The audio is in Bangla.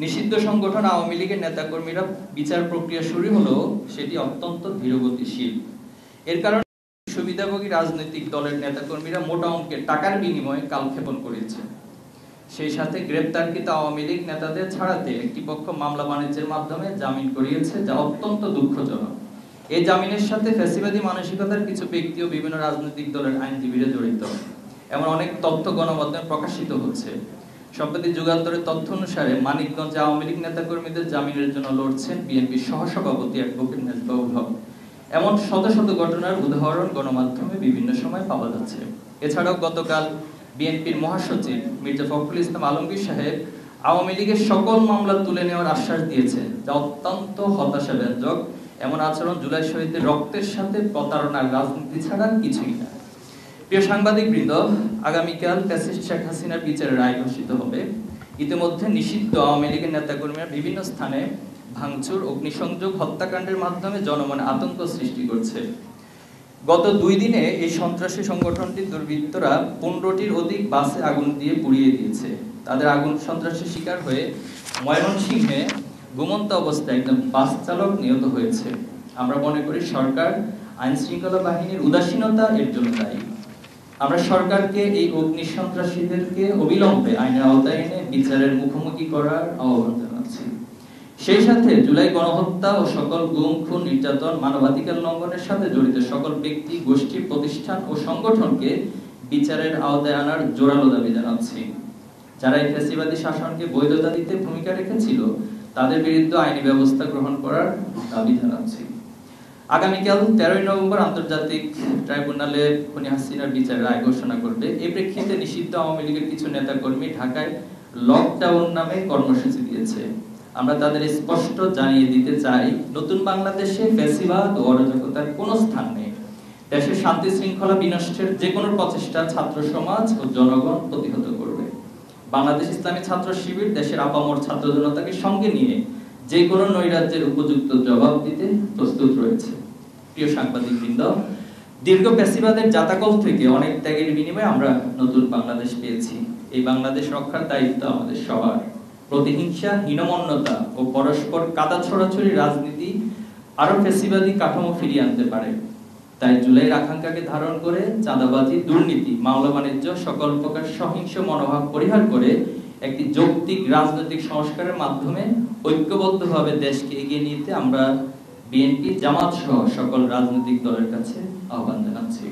নিষিদ্ধ সংগঠন আওয়ামী লীগের নেতাকর্মীরা বিচার প্রক্রিয়া শুরু হলেও সেটি অত্যন্ত ধীরগতিশীল। এর কারণে সুবিধাভোগী রাজনৈতিক দলের নেতাকর্মীরা মোটা অঙ্কের টাকার বিনিময়ে কালক্ষেপণ করেছে। সেই সাথে গ্রেপ্তারকৃত আওয়ামী লীগ নেতাদের ছাড়াতে একটি পক্ষ মামলা বাণিজ্যের মাধ্যমে জামিন করিয়েছে, যা অত্যন্ত দুঃখজনক। এই জামিনের সাথে ফ্যাসিবাদী মানসিকতার কিছু ব্যক্তি ও বিভিন্ন রাজনৈতিক দলের আইনজীবীরা জড়িত, এমন অনেক তথ্য গণমাধ্যমে প্রকাশিত হচ্ছে। সম্প্রতি যুগান্তরের তথ্য অনুসারে মানিকগঞ্জে আওয়ামী লীগ নেতাকর্মীদের জামিনের জন্য লড়ছেন বিএনপির সহসভাপতি অ্যাডভোকেট মেজবাহুল হক। এমন শত শত ঘটনার উদাহরণ গণমাধ্যমে বিভিন্ন সময় পাওয়া যাচ্ছে। এছাড়াও গতকাল বিএনপির মহাসচিব মির্জা ফখরুল ইসলাম আলমগীর সাহেব আওয়ামী লীগের সকল মামলা তুলে নেওয়ার আশ্বাস দিয়েছেন, যা অত্যন্ত হতাশাব্যঞ্জক। এমন আচরণ জুলাই শহীদদের রক্তের সাথে প্রতারণার রাজনীতি ছাড়া কিছুই না। প্রিয় সাংবাদিকবৃন্দ, আগামীকাল ফ্যাসিস্ট শেখ হাসিনার বিচারের রায় ঘোষিত হবে। ইতিমধ্যে নিষিদ্ধ আওয়ামী লীগের নেতাকর্মীরা বিভিন্ন স্থানে ভাঙচুর, অগ্নিসংযোগ, হত্যাকাণ্ডের মাধ্যমে জনমনে আতঙ্ক সৃষ্টি করছে। গত 2 দিনে এই সন্ত্রাসী সংগঠনটির দুর্বৃত্তরা 15টির অধিক বাসে আগুন দিয়ে পুড়িয়ে দিয়েছে। তাদের আগুন সন্ত্রাসের শিকার হয়ে ময়মনসিংহে ঘুমন্ত অবস্থায় একজন বাস চালক নিহত হয়েছে। আমরা মনে করি সরকার, আইন শৃঙ্খলা বাহিনীর উদাসীনতা এর জন্য দায়ী। আমরা সরকারকে এই অগ্নি সন্ত্রাসীদেরকে অবিলম্বে আইনের আওতায় এনে বিচারের মুখোমুখি করার আহ্বান জানাচ্ছি। সেই সাথে জুলাই গণহত্যা ও সকল গুম, খুন, নির্যাতন, মানবাধিকার লঙ্ঘনের সাথে জড়িত সকল ব্যক্তি, গোষ্ঠী, প্রতিষ্ঠান ও সংগঠনকে বিচারের আওতায় আনার জোরালো দাবি জানাচ্ছি। যারা এই ফ্যাসিবাদী শাসনকে বৈধতা দিতে ভূমিকা রেখেছিল, তাদের বিরুদ্ধে আইনি ব্যবস্থা গ্রহণ করার দাবি জানাচ্ছি। আগামীকাল 13 নভেম্বর আন্তর্জাতিক ট্রাইব্যুনালে খুনি হাসিনার বিচারের রায় ঘোষণা করবে। এই প্রেক্ষিতে নিষিদ্ধ আওয়ামী লীগের কিছু নেতাকর্মী ঢাকায় লকডাউন নামে কর্মসূচি দিয়েছে। আমরা তাদের স্পষ্ট জানিয়ে দিতে চাই, নতুন বাংলাদেশে ফ্যাসিবাদ ও অরাজকতার কোনো স্থান নেই। দেশের শান্তি শৃঙ্খলা বিনষ্টের যে কোনো প্রচেষ্টা ছাত্র সমাজ ও জনগণ প্রতিহত করবে। বাংলাদেশ ইসলামী ছাত্র শিবির দেশের আপামর ছাত্র জনতাকে সঙ্গে নিয়ে যে কোনো নৈরাজ্যের উপযুক্ত জবাব দিতে প্রস্তুত রয়েছে। প্রিয় সাংবাদিকবৃন্দ, দীর্ঘ ফ্যাসিবাদের জাতাকল থেকে অনেক ত্যাগের বিনিময়ে আমরা নতুন বাংলাদেশ পেয়েছি। এই বাংলাদেশ রক্ষার দায়িত্ব আমাদের সবার। প্রতিহিংসা, হীনমন্যতা ও পরস্পর কাদা ছড়াছড়ি রাজনীতি আরো ফ্যাসিবাদী কাঠামো ফিরিয়ে আনতে পারে। তাই জুলাইয়ের আকাঙ্ক্ষাকে ধারণ করে চাঁদাবাজি, দুর্নীতি, মামলা বাণিজ্য, সকল প্রকার সহিংস মনোভাব পরিহার করে একটি যৌক্তিক রাজনৈতিক সংস্কারের মাধ্যমে ঐক্যবদ্ধভাবে দেশকে এগিয়ে নিতে আমরা বিএনপি, জামাত সহ সকল রাজনৈতিক দলের কাছে আহ্বান জানাচ্ছি।